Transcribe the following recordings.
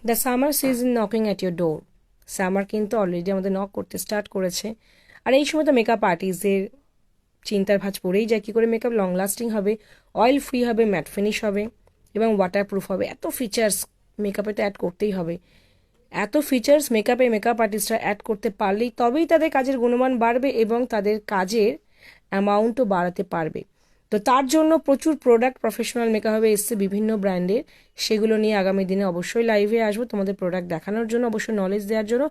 The summer season knocking at your door. Summer কিন্তু already আমাদের knock করতে start করেছে। আর এই সময় তো মেকআপ আর্টিস্টদের চিন্তার ভাঁজ পড়েই যায় কী করে মেকআপ লং লাস্টিং হবে, অয়েল ফ্রি হবে, ম্যাট ফিনিশ হবে এবং ওয়াটারপ্রুফ হবে। এত ফিচার্স মেকআপে তো অ্যাড করতেই হবে। এত ফিচার্স মেকআপে মেকআপ আর্টিস্টরা অ্যাড করতে পারলেই তবেই তাদের কাজের গুণমান বাড়বে এবং তাদের কাজের অ্যামাউন্টও বাড়াতে পারবে। তো তার জন্য প্রচুর প্রোডাক্ট প্রফেশনাল মেকআপে এসছে বিভিন্ন ব্র্যান্ডের, সেগুলো নিয়ে আগামী দিনে অবশ্যই লাইভে আসবো তোমাদের প্রোডাক্ট দেখানোর জন্য, অবশ্যই নলেজ দেওয়ার জন্য।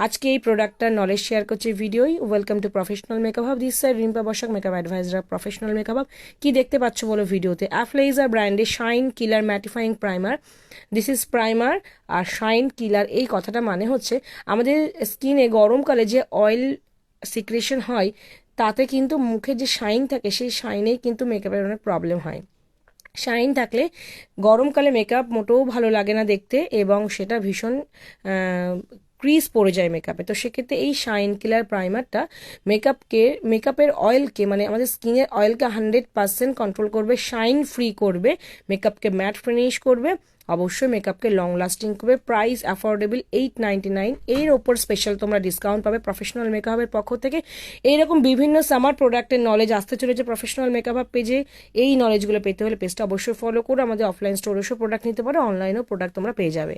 আজকে এই প্রোডাক্টটার নলেজ শেয়ার করছি ভিডিওই। Welcome to professional makeup hub, this side Rimpa Basak, makeup advisor professional makeup hub. কি দেখতে পাচ্ছ বলো ভিডিওতে? অ্যাফলেজার ব্র্যান্ডের shine killer mattifying primer. This is primer. আর শাইন কিলার এই কথাটা মানে হচ্ছে আমাদের স্কিনে গরমকালে যে অয়েল সিক্রেশন হয় তাতে কিন্তু মুখে যে শাইন থাকে সেই শাইনেই কিন্তু মেকআপের অনেক প্রবলেম হয়। শাইন থাকলে গরমকালে মেকআপ মোটেও ভালো লাগে না দেখতে এবং সেটা ভীষণ ক্রিজ পড়ে যায় মেকআপে। তো সেক্ষেত্রে এই শাইন কিলার প্রাইমারটা মেকআপের অয়েলকে মানে আমাদের স্কিনের অয়েলকে 100% কন্ট্রোল করবে, শাইন ফ্রি করবে, মেকআপকে ম্যাট ফিনিশ করবে, অবশ্যই মেকআপকে লং লাস্টিং করবে। Price affordable $8.99। এর ওপর স্পেশাল তোমরা ডিসকাউন্ট পাবে প্রফেশনাল মেকআপের পক্ষ থেকে। এইরকম বিভিন্ন সামার প্রোডাক্টের নলেজ আসতে চলেছে প্রফেশনাল মেকআপ পেজে। এই নলেজগুলো পেতে হলে পেজটা অবশ্যই ফলো করো। আমাদের অফলাইন স্টোরেও প্রোডাক্ট নিতে পারো, অনলাইনেও প্রোডাক্ট তোমরা পেয়ে যাবে।